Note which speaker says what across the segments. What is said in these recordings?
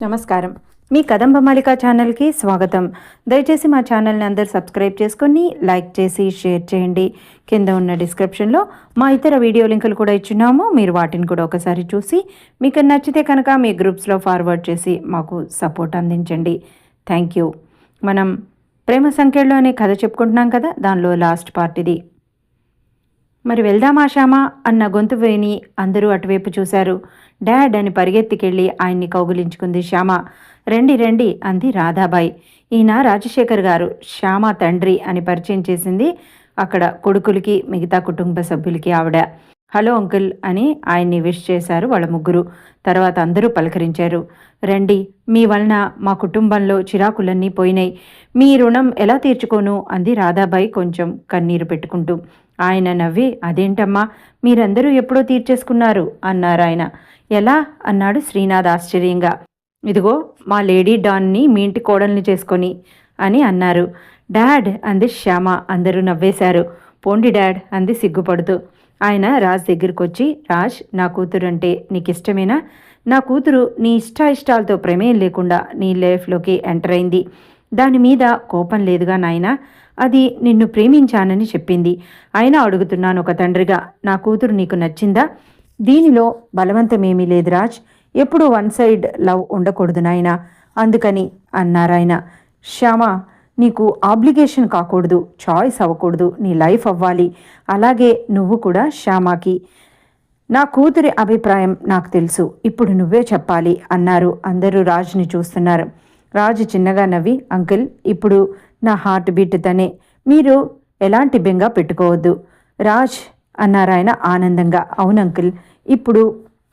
Speaker 1: నమస్కారం. మీ కదంబమాలిక ఛానల్కి స్వాగతం. దయచేసి మా ఛానల్ని అందరు సబ్స్క్రైబ్ చేసుకొని లైక్ చేసి షేర్ చేయండి. కింద ఉన్న డిస్క్రిప్షన్లో మా ఇతర వీడియో లింకులు కూడా ఇచ్చున్నాము. మీరు వాటిని కూడా ఒకసారి చూసి మీకు నచ్చితే కనుక మీ గ్రూప్స్లో ఫార్వర్డ్ చేసి మాకు సపోర్ట్ అందించండి. Thank you. మనం ప్రేమ సంఖ్యలో అనే కథ చెప్పుకుంటున్నాం కదా, దానిలో లాస్ట్ పార్ట్ ఇది. మరి వెళ్దామా శ్యామా అన్న గొంతు వేని అందరూ అటువైపు చూశారు. డాడ్ అని పరిగెత్తికెళ్ళి ఆయన్ని కౌగులించుకుంది శ్యామ. రండి రండి అంది రాధాబాయి. ఈయన రాజశేఖర్ గారు, శ్యామ తండ్రి అని పరిచయం చేసింది అక్కడ కొడుకులకి మిగతా కుటుంబ సభ్యులకి ఆవిడ. హలో అంకుల్ అని ఆయన్ని విష్ చేశారు వాళ్ళ ముగ్గురు. తర్వాత అందరూ పలకరించారు. రండి, మీ వలన మా కుటుంబంలో చిరాకులన్నీ పోయినాయి. మీ రుణం ఎలా తీర్చుకోను అంది రాధాబాయి కొంచెం కన్నీరు పెట్టుకుంటూ. ఆయన నవ్వి, అదేంటమ్మా, మీరందరూ ఎప్పుడో తీర్చేసుకున్నారు అన్నారు ఆయన. ఎలా అన్నాడు శ్రీనాథ్ ఆశ్చర్యంగా. ఇదిగో మా లేడీ డాన్ని మీ ఇంటి కోడల్ని చేసుకొని అని అన్నారు. డాడ్ అంది శ్యామ. అందరూ నవ్వేశారు. పోండి డాడ్ అంది సిగ్గుపడుతూ. ఆయన రాజ్ దగ్గరికి వచ్చి, రాజ్, నా కూతురు అంటే నీకు ఇష్టమేనా? నా కూతురు నీ ఇష్టాలతో ప్రమేయం లేకుండా నీ లైఫ్లోకి ఎంటర్ అయింది. దాని మీద కోపం లేదుగా నాయనా. అది నిన్ను ప్రేమించానని చెప్పింది. అయినా అడుగుతున్నాను ఒక తండ్రిగా, నా కూతురు నీకు నచ్చిందా? దీనిలో బలవంతమేమీ లేదు రాజ్. ఎప్పుడు వన్ సైడ్ లవ్ ఉండకూడదు నాయనా, అందుకని అన్నారాయన. శ్యామ, నీకు ఆబ్లిగేషన్ కాకూడదు, చాయిస్ అవ్వకూడదు, నీ లైఫ్ అవ్వాలి. అలాగే నువ్వు కూడా శ్యామకి. నా కూతురి అభిప్రాయం నాకు తెలుసు, ఇప్పుడు నువ్వే చెప్పాలి అన్నారు. అందరూ రాజ్ని చూస్తున్నారు. రాజు చిన్నగా నవ్వి, అంకుల్, ఇప్పుడు నా హార్ట్ బీట్ తనే, మీరు ఎలాంటి బెంగ పెట్టుకోవద్దు. రాజ్ అన్నారాయన ఆనందంగా. అవును అంకుల్, ఇప్పుడు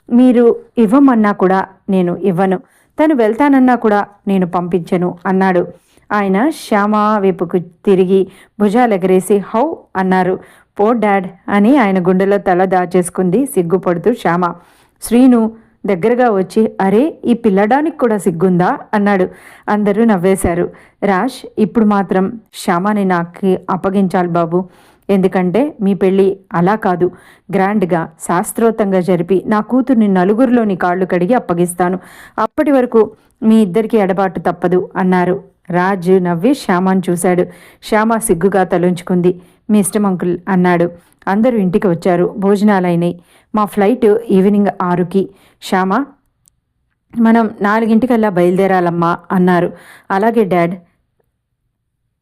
Speaker 1: మీరు ఇవ్వమన్నా కూడా నేను ఇవ్వను, తను వెళ్తానన్నా కూడా నేను పంపించను అన్నాడు. ఆయన శ్యామ వైపుకు తిరిగి భుజాలెగరేసి హౌ అన్నారు. పో డాడ్ అని ఆయన గుండెలో తల దాచేసుకుంది సిగ్గుపడుతూ శ్యామ. శ్రీను దగ్గరగా వచ్చి, అరే, ఈ పిల్లడానికి కూడా సిగ్గుందా అన్నాడు. అందరూ నవ్వేశారు. రాజ్, ఇప్పుడు మాత్రం శ్యామని నాకు అప్పగించాలి బాబు. ఎందుకంటే మీ పెళ్ళి అలా కాదు, గ్రాండ్గా శాస్త్రోత్తంగా జరిపి నా కూతుర్ని నలుగురిలోని కాళ్ళు కడిగి అప్పగిస్తాను. అప్పటి వరకు మీ ఇద్దరికి ఎడబాటు తప్పదు అన్నారు. రాజ్ నవ్వి శ్యామను చూశాడు. శ్యామ సిగ్గుగా తలుంచుకుంది. మీ ఇష్టం అంకుల్ అన్నాడు. అందరూ ఇంటికి వచ్చారు. భోజనాలైనాయి. మా ఫ్లైట్ ఈవినింగ్ 6కి. శ్యామ, మనం 4 బయలుదేరాలమ్మా అన్నారు. అలాగే డాడ్,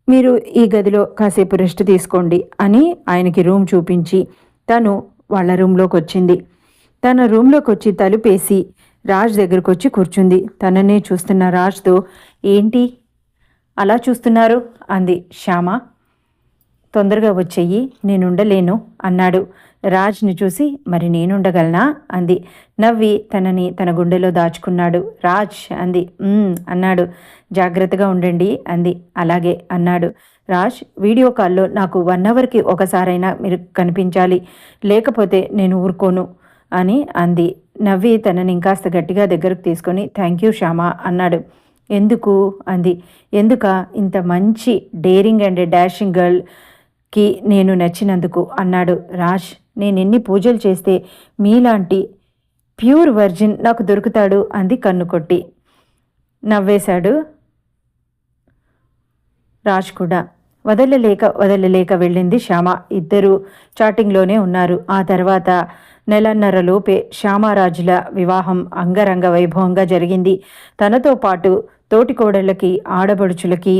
Speaker 1: మీరు ఈ గదిలో కాసేపు రెస్ట్ తీసుకోండి అని ఆయనకి రూమ్ చూపించి తను వాళ్ళ రూమ్లోకి వచ్చింది. తన రూమ్లోకి వచ్చి తలుపేసి రాజ్ దగ్గరకు వచ్చి కూర్చుంది. తననే చూస్తున్న రాజ్తో, ఏంటి అలా చూస్తున్నారు అంది శ్యామ. తొందరగా వచ్చేయి, నేనుండలేను అన్నాడు. రాజ్ని చూసి, మరి నేనుండగలనా అంది. నవ్వి తనని తన గుండెలో దాచుకున్నాడు. రాజ్ అంది. అన్నాడు. జాగ్రత్తగా ఉండండి అంది. అలాగే అన్నాడు. రాజ్, వీడియో కాల్లో నాకు 1 అవర్కి ఒకసారైనా మీరు కనిపించాలి, లేకపోతే నేను ఊరుకోను అని అంది. నవ్వి తనని ఇంకాస్త గట్టిగా దగ్గరకు తీసుకొని, థ్యాంక్ యూ శ్యామ అన్నాడు. ఎందుకు అంది. ఎందుక, ఇంత మంచి డేరింగ్ అండ్ డాషింగ్ గర్ల్కి నేను నచ్చినందుకు అన్నాడు. రాజ్, నేను ఎన్ని పూజలు చేస్తే మీలాంటి ప్యూర్ వర్జిన్ నాకు దొరుకుతాడు అంది కన్ను కొట్టి. నవ్వేశాడు రాజ్ కూడా. వదలలేక వెళ్ళింది శ్యామ. ఇద్దరు చాటింగ్లోనే ఉన్నారు. ఆ తర్వాత నెలన్నరలోపే శ్యామరాజుల వివాహం అంగరంగ వైభవంగా జరిగింది. తనతో పాటు తోటికోడళ్ళకి, ఆడబడుచులకి,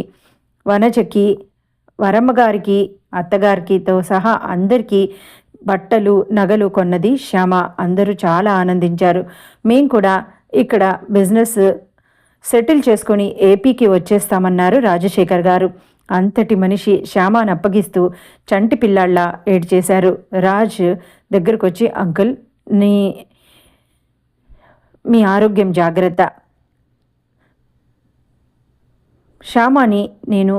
Speaker 1: వనజకి, వరమ్మగారికి, అత్తగారికితో సహా అందరికీ బట్టలు, నగలు కొన్నది శ్యామ. అందరూ చాలా ఆనందించారు. మేం కూడా ఇక్కడ బిజినెస్ సెటిల్ చేసుకొని ఏపీకి వచ్చేస్తామన్నారు రాజశేఖర్ గారు. అంతటి మనిషి శ్యామను అప్పగిస్తూ చంటి పిల్లాళ్ళ ఏడ్చేశారు. రాజ్ దగ్గరకు వచ్చి, అంకుల్, మీ ఆరోగ్యం జాగ్రత్త. శ్యామని నేను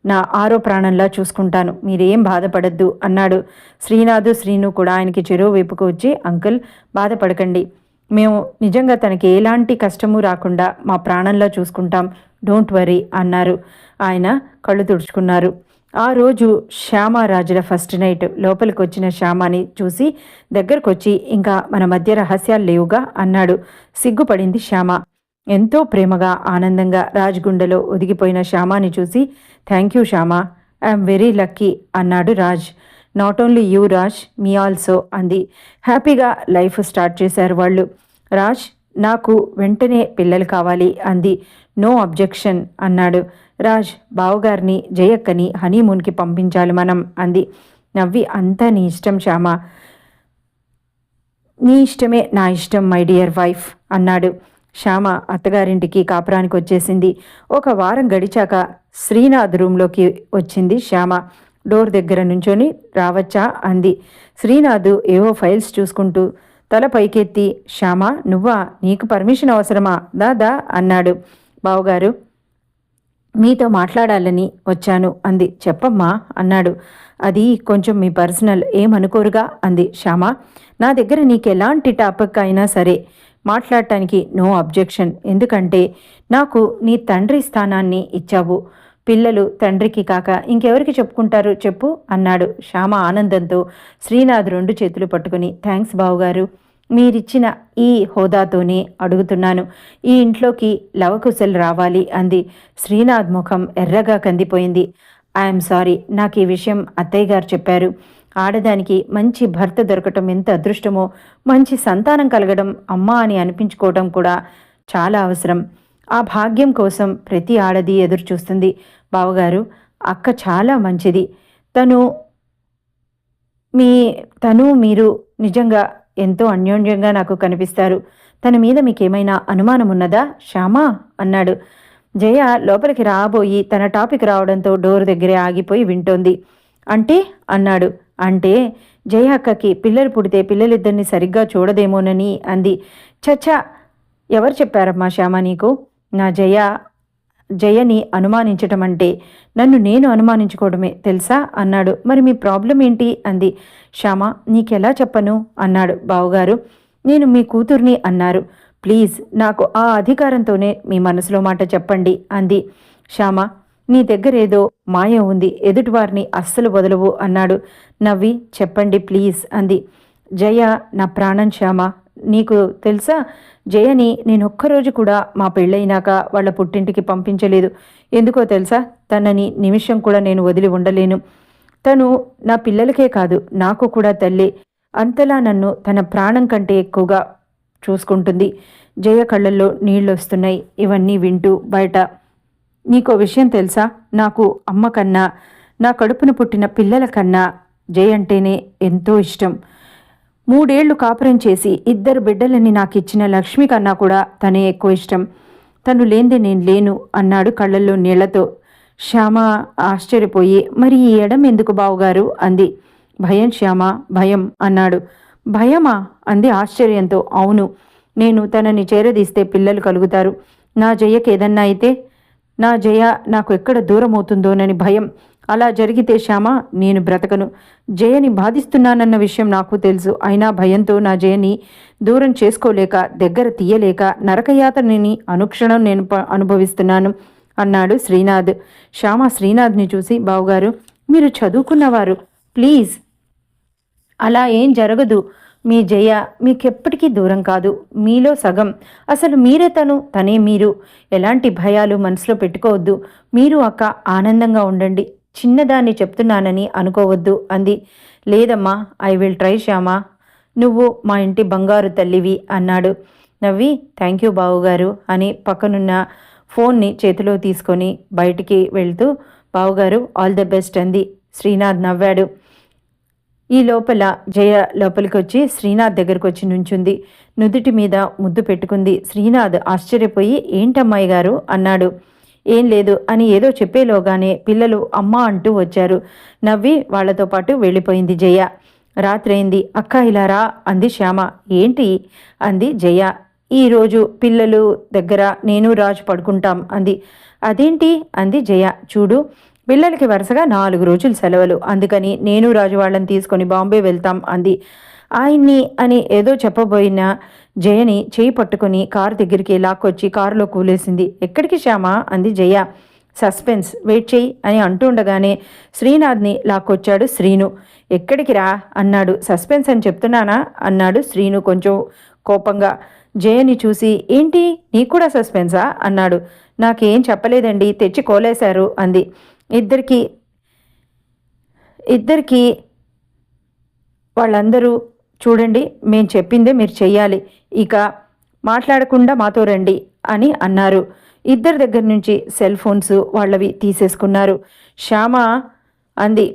Speaker 1: నా ఆరో ప్రాణంలా చూసుకుంటాను, మీరేం బాధపడద్దు అన్నాడు. శ్రీను కూడా ఆయనకి చెరువు వైపుకు వచ్చి, అంకుల్, బాధపడకండి, మేము నిజంగా తనకి ఎలాంటి కష్టము రాకుండా మా ప్రాణంలా చూసుకుంటాం, డోంట్ వరీ అన్నారు. ఆయన కళ్ళు తుడుచుకున్నారు. ఆ రోజు శ్యామరాజుల ఫస్ట్ నైట్. లోపలికి వచ్చిన శ్యామని చూసి దగ్గరకు వచ్చి, ఇంకా మన మధ్య రహస్యాలు లేవుగా అన్నాడు. సిగ్గుపడింది శ్యామ. ఎంతో ప్రేమగా ఆనందంగా రాజ్ గుండెలో ఒదిగిపోయిన శ్యామాని చూసి thank you Shyama, I'm very lucky అన్నాడు Raj. Not only you Raj, me also అంది. హ్యాపీగా లైఫ్ స్టార్ట్ చేశారు వాళ్ళు. రాజ్, నాకు వెంటనే పిల్లలు కావాలి అంది. నో అబ్జెక్షన్ అన్నాడు రాజ్. బావగారిని జయక్కని హనీమూన్కి పంపించాలి మనం అంది. నవ్వి అంతా నీ ఇష్టం శ్యామ, నీ ఇష్టమే నా ఇష్టం మై డియర్ వైఫ్ అన్నాడు. శ్యామ అత్తగారింటికి కాపురానికి వచ్చేసింది. ఒక వారం గడిచాక శ్రీనాథ్ రూమ్లోకి వచ్చింది శ్యామ. డోర్ దగ్గర నుంచొని రావచ్చా అంది. శ్రీనాథ్ ఏవో ఫైల్స్ చూసుకుంటూ తల పైకెత్తి శ్యామ నువ్వా, నీకు పర్మిషన్ అవసరమా, దాదా అన్నాడు. బావగారు మీతో మాట్లాడాలని వచ్చాను అంది. చెప్పమ్మా అన్నాడు. అది కొంచెం మీ పర్సనల్, ఏమనుకోరుగా అంది శ్యామ. నా దగ్గర నీకు ఎలాంటి టాపిక్ అయినా సరే మాట్లాడటానికి నో అబ్జెక్షన్, ఎందుకంటే నాకు నీ తండ్రి స్థానాన్ని ఇచ్చావు. పిల్లలు తండ్రికి కాక ఇంకెవరికి చెప్పుకుంటారు చెప్పు అన్నాడు. శ్యామ ఆనందంతో శ్రీనాథ్ 2 చేతులు పట్టుకుని థ్యాంక్స్ బావుగారు, మీరిచ్చిన ఈ హోదాతోనే అడుగుతున్నాను, ఈ ఇంట్లోకి లవకుశలు రావాలి అంది. శ్రీనాథ్ ముఖం ఎర్రగా కందిపోయింది. ఐఎమ్ సారీ, నాకు ఈ విషయం అత్తయ్య గారు చెప్పారు. ఆడదానికి మంచి భర్త దొరకటం ఎంత అదృష్టమో, మంచి సంతానం కలగడం, అమ్మ అని అనిపించుకోవడం కూడా చాలా అవసరం. ఆ భాగ్యం కోసం ప్రతి ఆడది ఎదురు చూస్తుంది. బావగారు, అక్క చాలా మంచిది. తను మీరు నిజంగా ఎంతో అన్యోన్యంగా నాకు కనిపిస్తారు. తన మీద మీకేమైనా అనుమానం ఉన్నదా శ్యామా అన్నాడు. జయ లోపలికి రాబోయి తన టాపిక్ రావడంతో డోర్ దగ్గరే ఆగిపోయి వింటోంది. అంటే అన్నాడు. అంటే జయ అక్కకి పిల్లలు పుడితే పిల్లలిద్దరిని సరిగ్గా చూడదేమోనని అంది. చచ్చా, ఎవరు చెప్పారమ్మా శ్యామ నీకు? నా జయని అనుమానించటం అంటే నన్ను నేను అనుమానించుకోవడమే తెలుసా అన్నాడు. మరి మీ ప్రాబ్లం ఏంటి అంది. శ్యామ నీకెలా చెప్పను అన్నాడు. బావగారు, నేను మీ కూతుర్ని అన్నారు. ప్లీజ్ నాకు ఆ అధికారంతోనే మీ మనసులో మాట చెప్పండి అంది. శ్యామ నీ దగ్గరేదో మాయ ఉంది, ఎదుటివారిని అస్సలు వదలవు అన్నాడు. నవ్వి చెప్పండి ప్లీజ్ అంది. జయ నా ప్రాణం శ్యామ, నీకు తెలుసా జయని నేను ఒక్కరోజు కూడా మా పెళ్ళైనాక వాళ్ళ పుట్టింటికి పంపించలేదు. ఎందుకో తెలుసా, తనని నిమిషం కూడా నేను వదిలి ఉండలేను. తను నా పిల్లలకే కాదు నాకు కూడా తల్లే. అంతలా నన్ను తన ప్రాణం కంటే ఎక్కువగా చూసుకుంటుంది. జయ కళ్ళల్లో నీళ్ళు వస్తున్నాయి ఇవన్నీ వింటూ. బయట నీకో విషయం తెలుసా, నాకు అమ్మ కన్నా నా కడుపున పుట్టిన పిల్లల కన్నా జయ అంటేనే ఎంతో ఇష్టం. 3 ఏళ్లు కాపురం చేసి 2 బిడ్డలని నాకిచ్చిన లక్ష్మి కన్నా కూడా తనే ఎక్కువ ఇష్టం. తను లేందే నేను లేను అన్నాడు కళ్ళల్లో నీళ్లతో. శ్యామ ఆశ్చర్యపోయి మరి ఈ ఎడం ఎందుకు బావుగారు అంది. భయం శ్యామ, భయం అన్నాడు. భయమా అంది ఆశ్చర్యంతో. అవును, నేను తనని చేరదీస్తే పిల్లలు కలుగుతారు. నా జయకి ఏదన్నా అయితే నా జయ నాకు ఎక్కడ దూరం అవుతుందోనని భయం. అలా జరిగితే శ్యామ నేను బ్రతకను. జయని బాధిస్తున్నానన్న విషయం నాకు తెలుసు. అయినా భయంతో నా జయని దూరం చేసుకోలేక దగ్గర తీయలేక నరకయాతనని అనుక్షణం నేను అనుభవిస్తున్నాను అన్నాడు శ్రీనాథ్. శ్యామ శ్రీనాథ్ని చూసి బావుగారు మీరు చదువుకున్నవారు, ప్లీజ్ అలా ఏం జరగదు. మీ జయ మీకెప్పటికీ దూరం కాదు, మీలో సగం. అసలు మీరే తనే మీరు. ఎలాంటి భయాలు మనసులో పెట్టుకోవద్దు. మీరు అక్క ఆనందంగా ఉండండి. చిన్నదాన్ని చెప్తున్నానని అనుకోవద్దు అంది. లేదమ్మా, ఐ విల్ ట్రై శ్యామ, నువ్వు మా ఇంటి బంగారు తల్లివి అన్నాడు. నవ్వి థ్యాంక్ యూ బావుగారు అని పక్కనున్న ఫోన్ని చేతిలో తీసుకొని బయటికి వెళ్తూ బావుగారు ఆల్ ద బెస్ట్ అంది. శ్రీనాథ్ నవ్వాడు. ఈ లోపల జయ లోపలికి వచ్చి శ్రీనాథ్ దగ్గరకు వచ్చి నుంచుంది. నుదుటి మీద ముద్దు పెట్టుకుంది. శ్రీనాథ్ ఆశ్చర్యపోయి ఏంటమ్మాయి గారు అన్నాడు. ఏం లేదు అని ఏదో చెప్పేలోగానే పిల్లలు అమ్మ అంటూ వచ్చారు. నవ్వి వాళ్లతో పాటు వెళ్ళిపోయింది జయ. రాత్రైంది. అక్క ఇలా రా అంది శ్యామ. ఏంటి అంది జయ. ఈరోజు పిల్లలు దగ్గర నేను రాజు పడుకుంటాం అంది. అదేంటి అంది జయ. చూడు, పిల్లలకి వరుసగా 4 రోజులు సెలవులు, అందుకని నేను రాజు వాళ్ళని తీసుకొని బాంబే వెళ్తాం అంది. ఆయన్ని అని ఏదో చెప్పబోయిన జయని చేయి పట్టుకుని కారు దగ్గరికి లాక్కొచ్చి కారులో కూలేసింది. ఎక్కడికి శ్యామ అంది జయ. సస్పెన్స్, వెయిట్ చెయ్యి అని అంటుండగానే శ్రీనాథ్ని లాక్కొచ్చాడు శ్రీను. ఎక్కడికి రా అన్నాడు. సస్పెన్స్ అని చెప్తున్నానా అన్నాడు శ్రీను కొంచెం కోపంగా. జయని చూసి ఏంటి నీకు కూడా సస్పెన్సా అన్నాడు. నాకేం చెప్పలేదండి, తెచ్చి కోలేశారు అంది. ఇద్దరికి వాళ్ళందరూ చూడండి, మేం చెప్పిందే మీరు చెయ్యాలి, ఇక మాట్లాడకుండా మాతో రండి అని అన్నారు. ఇద్దరి దగ్గర నుంచి సెల్ ఫోన్స్ వాళ్ళవి తీసేసుకున్నారు. శ్యామ అంది,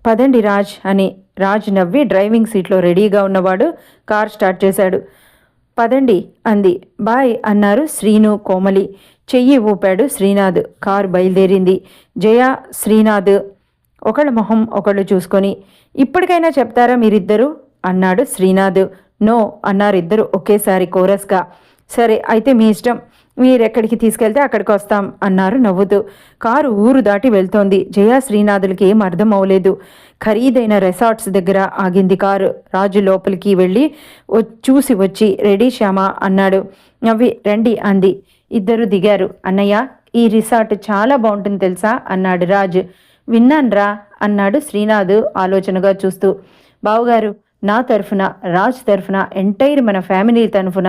Speaker 1: పదండి రాజ్ అని. రాజ్ నవ్వి డ్రైవింగ్ సీట్లో రెడీగా ఉన్నవాడు కార్ స్టార్ట్ చేశాడు. పదండి అంది. బాయ్ అన్నారు శ్రీను, కోమలి. చెయ్యి ఊపాడు శ్రీనాథ్. కారు బయలుదేరింది. జయ, శ్రీనాథ్ ఒకళ్ళ మొహం ఒకళ్ళు చూసుకొని, ఇప్పటికైనా చెప్తారా మీరిద్దరూ అన్నాడు శ్రీనాథ్. నో అన్నారిద్దరు ఒకేసారి కోరస్గా. సరే అయితే మీ ఇష్టం, మీరెక్కడికి తీసుకెళ్తే అక్కడికి వస్తాం అన్నారు నవ్వుతూ. కారు ఊరు దాటి వెళ్తోంది. జయ, శ్రీనాథులకి ఏం అర్థం అవ్వలేదు. ఖరీదైన రిసార్ట్స్ దగ్గర ఆగింది కారు. రాజు లోపలికి వెళ్ళి చూసి వచ్చి రెడీ శ్యామ అన్నాడు. నవ్వి రండి అంది. ఇద్దరు దిగారు. అన్నయ్య, ఈ రిసార్ట్ చాలా బాగుంటుంది తెలుసా అన్నాడు రాజు. విన్నాన్రా అన్నాడు శ్రీనాథ్ ఆలోచనగా చూస్తూ. బావుగారు, నా తరఫున, రాజ్ తరఫున, ఎంటైర్ మన ఫ్యామిలీ తరఫున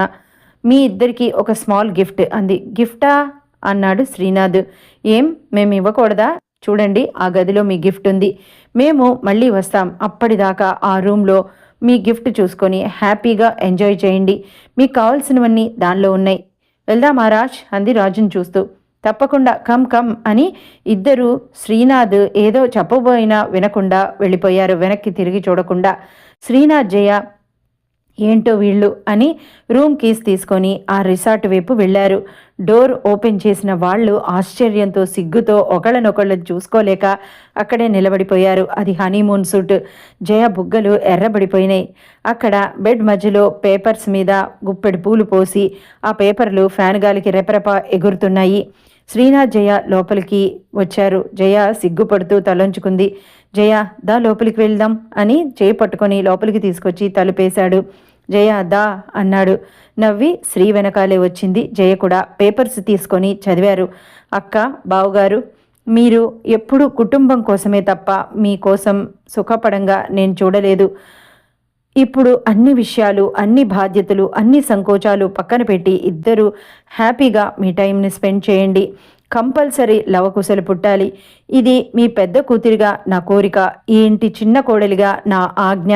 Speaker 1: మీ ఇద్దరికి ఒక స్మాల్ గిఫ్ట్ అంది. గిఫ్టా అన్నాడు శ్రీనాథ్. ఏం మేము ఇవ్వకూడదా? చూడండి, ఆ గదిలో మీ గిఫ్ట్ ఉంది. మేము మళ్ళీ వస్తాం, అప్పటిదాకా ఆ రూమ్లో మీ గిఫ్ట్ చూసుకొని హ్యాపీగా ఎంజాయ్ చేయండి. మీకు కావాల్సినవన్నీ దానిలో ఉన్నాయి. వెళ్దామా రాజ్ అంది రాజుని చూస్తూ. తప్పకుండా, కమ్ కమ్ అని ఇద్దరు శ్రీనాథ్ ఏదో చెప్పబోయినా వినకుండా వెళ్ళిపోయారు, వెనక్కి తిరిగి చూడకుండా. శ్రీనాథ్, జయ ఏంటో వీళ్ళు అని రూమ్ కీస్ తీసుకొని ఆ రిసార్ట్ వైపు వెళ్ళారు. డోర్ ఓపెన్ చేసిన వాళ్ళు ఆశ్చర్యంతో, సిగ్గుతో ఒకళ్ళనొకళ్ళు చూసుకోలేక అక్కడే నిలబడిపోయారు. అది హనీమూన్ సూట్. జయ బుగ్గలు ఎర్రబడిపోయినాయి. అక్కడ బెడ్ మధ్యలో పేపర్స్ మీద గుప్పెడు పూలు పోసి ఆ పేపర్లు ఫ్యాన్ గాలికి రెపరెప ఎగురుతున్నాయి. శ్రీనాథ్, జయ లోపలికి వచ్చారు. జయ సిగ్గుపడుతూ తలంచుకుంది. జయ, దా లోపలికి వెళ్దాం అని చేయి పట్టుకొని లోపలికి తీసుకొచ్చి తలుపేశాడు. జయ దా అన్నాడు. నవ్వి శ్రీ వెనకాలే వచ్చింది జయ కూడా. పేపర్స్ తీసుకొని చదివారు. అక్క, బావుగారు, మీరు ఎప్పుడూ కుటుంబం కోసమే తప్ప మీకోసం సుఖపడంగా నేను చూడలేదు. ఇప్పుడు అన్ని విషయాలు, అన్ని బాధ్యతలు, అన్ని సంకోచాలు పక్కన పెట్టి ఇద్దరు హ్యాపీగా మీ టైంని స్పెండ్ చేయండి. కంపల్సరీ లవకుశలు పుట్టాలి. ఇది మీ పెద్ద కూతురిగా నా కోరిక, ఈ ఇంటి చిన్న కోడలిగా నా ఆజ్ఞ.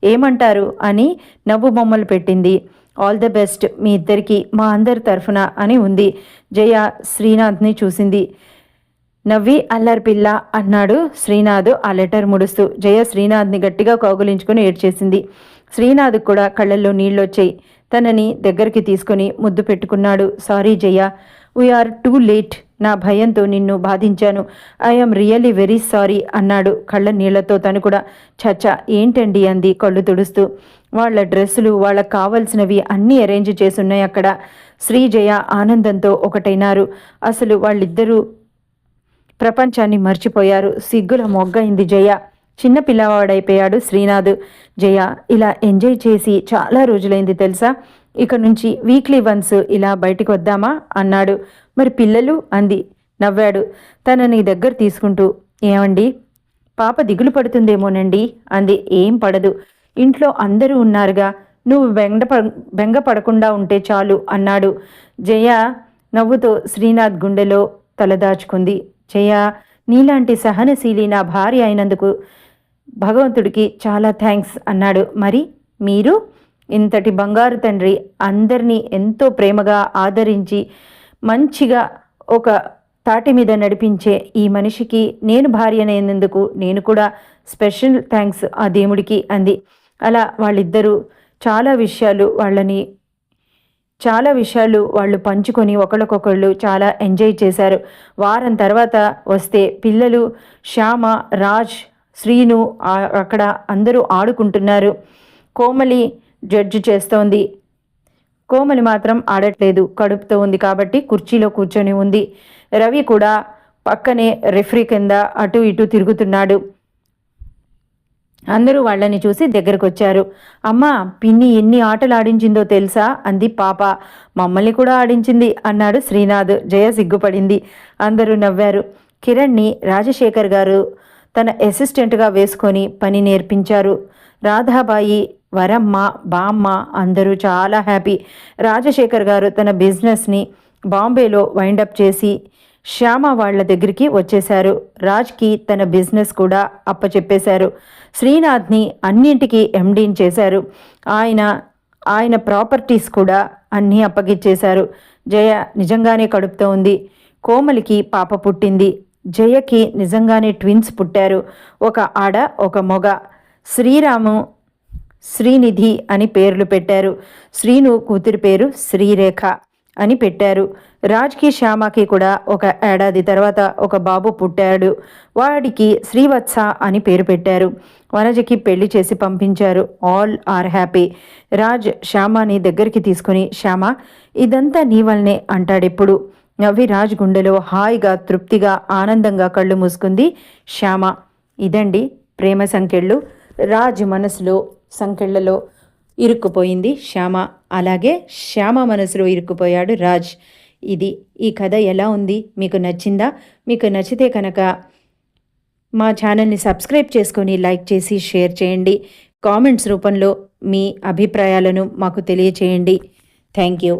Speaker 1: ఏమంటారు అని నవ్వు బొమ్మలు పెట్టింది. ఆల్ ద బెస్ట్ మీ ఇద్దరికి మా అందరి తరఫున అని ఉంది. జయ శ్రీనాథ్ని చూసింది. నవ్వి అల్లరి పిల్ల అన్నాడు శ్రీనాథ్ ఆ లెటర్ ముడుస్తూ. జయ శ్రీనాథ్ని గట్టిగా కౌగులించుకుని ఏడ్చేసింది. శ్రీనాథ్ కూడా కళ్ళల్లో నీళ్ళొచ్చాయి. తనని దగ్గరికి తీసుకుని ముద్దు పెట్టుకున్నాడు. సారీ జయ, వీఆర్ టూ లేట్. నా భయంతో నిన్ను బాధించాను. ఐఎమ్ రియల్లీ వెరీ సారీ అన్నాడు కళ్ళ నీళ్లతో తను కూడా. చచ్చా ఏంటండి అంది కళ్ళు తుడుస్తూ. వాళ్ళ డ్రెస్సులు, వాళ్ళకు కావలసినవి అన్నీ అరేంజ్ చేసున్నాయి అక్కడ. శ్రీ, జయ ఆనందంతో ఒకటైనారు. అసలు వాళ్ళిద్దరూ ప్రపంచాన్ని మర్చిపోయారు. సిగ్గుల మొగ్గైంది జయ. చిన్న పిల్లవాడైపోయాడు శ్రీనాథ్. జయ, ఇలా ఎంజాయ్ చేసి చాలా రోజులైంది తెలుసా. ఇక నుంచి వీక్లీ వన్స్ ఇలా బయటికి వద్దామా అన్నాడు. మరి పిల్లలు అంది. నవ్వాడు తనని దగ్గర తీసుకుంటూ. ఏమండి, పాప దిగులు పడుతుందేమోనండి అంది. ఏం పడదు, ఇంట్లో అందరూ ఉన్నారుగా, నువ్వు బెంగపడకుండా ఉంటే చాలు అన్నాడు. జయ నవ్వుతో శ్రీనాథ్ గుండెలో తలదాచుకుంది. జయ, నీలాంటి సహనశీలి నా భార్య అయినందుకు భగవంతుడికి చాలా థ్యాంక్స్ అన్నాడు. మరి మీరు ఇంతటి బంగారు తండ్రి, అందరినీ ఎంతో ప్రేమగా ఆదరించి మంచిగా ఒక తాటి మీద నడిపించే ఈ మనిషికి నేను భార్యనైనందుకు నేను కూడా స్పెషల్ థ్యాంక్స్ ఆ దేవుడికి అంది. అలా వాళ్ళిద్దరూ చాలా విషయాలు వాళ్ళు పంచుకొని ఒకళ్ళకొకళ్ళు చాలా ఎంజాయ్ చేశారు. వారం తర్వాత వస్తే పిల్లలు శ్యామ, రాజ్, శ్రీను అక్కడ అందరూ ఆడుకుంటున్నారు. కోమలి జడ్జి చేస్తోంది. కోమలి మాత్రం ఆడట్లేదు, కడుపుతో ఉంది కాబట్టి కుర్చీలో కూర్చొని ఉంది. రవి కూడా పక్కనే రెఫ్రీ కింద అటు ఇటు తిరుగుతున్నాడు. అందరూ వాళ్ళని చూసి దగ్గరకు వచ్చారు. అమ్మా, పిన్ని ఎన్ని ఆటలు ఆడించిందో తెలుసా అంది పాప. మమ్మల్ని కూడా ఆడించింది అన్నాడు శ్రీనాథ్. జయ సిగ్గుపడింది. అందరూ నవ్వారు. కిరణ్ని రాజశేఖర్ గారు తన అసిస్టెంట్గా వేసుకొని పని నేర్పించారు. రాధాబాయి వరమ్మ, బామ్మ అందరూ చాలా హ్యాపీ. రాజశేఖర్ గారు తన బిజినెస్ని బాంబేలో వైండప్ చేసి శ్యామ వాళ్ళ దగ్గరికి వచ్చేశారు. రాజ్కి తన బిజినెస్ కూడా అప్పచెప్పేశారు. శ్రీనాథ్ని అన్నింటికీ ఎండీని చేశారు. ఆయన ప్రాపర్టీస్ కూడా అన్నీ అప్పగిచ్చేశారు. జయ నిజంగానే కడుపుతో ఉంది. కోమలికి పాప పుట్టింది. జయకి నిజంగానే ట్విన్స్ పుట్టారు. ఒక ఆడ, ఒక మొగ. శ్రీరాము, శ్రీనిధి అని పేర్లు పెట్టారు. శ్రీను కూతురి పేరు శ్రీరేఖ అని పెట్టారు. రాజ్కి, శ్యామకి కూడా ఒక ఏడాది తర్వాత ఒక బాబు పుట్టాడు. వాడికి శ్రీవత్స అని పేరు పెట్టారు. వనజకి పెళ్లి చేసి పంపించారు. All are happy. రాజ్ శ్యామని దగ్గరికి తీసుకుని, శ్యామ ఇదంతా నీ వల్లనే అంటాడెప్పుడు. నవ్వి రాజ్ గుండెలో హాయిగా, తృప్తిగా, ఆనందంగా కళ్ళు మూసుకుంది శ్యామ. ఇదండి ప్రేమ సంకెళ్ళు. రాజ్ మనసులో సంకెళ్లలో ఇరుక్కుపోయింది శ్యామ. అలాగే శ్యామ మనసులో ఇరుక్కుపోయాడు రాజ్. ఈ కథ ఎలా ఉంది? మీకు నచ్చిందా? మీకు నచ్చితే కనుక మా ఛానల్ని సబ్స్క్రైబ్ చేసుకొని లైక్ చేసి షేర్ చేయండి. కామెంట్స్ రూపంలో మీ అభిప్రాయాలను మాకు తెలియచేయండి. Thank you.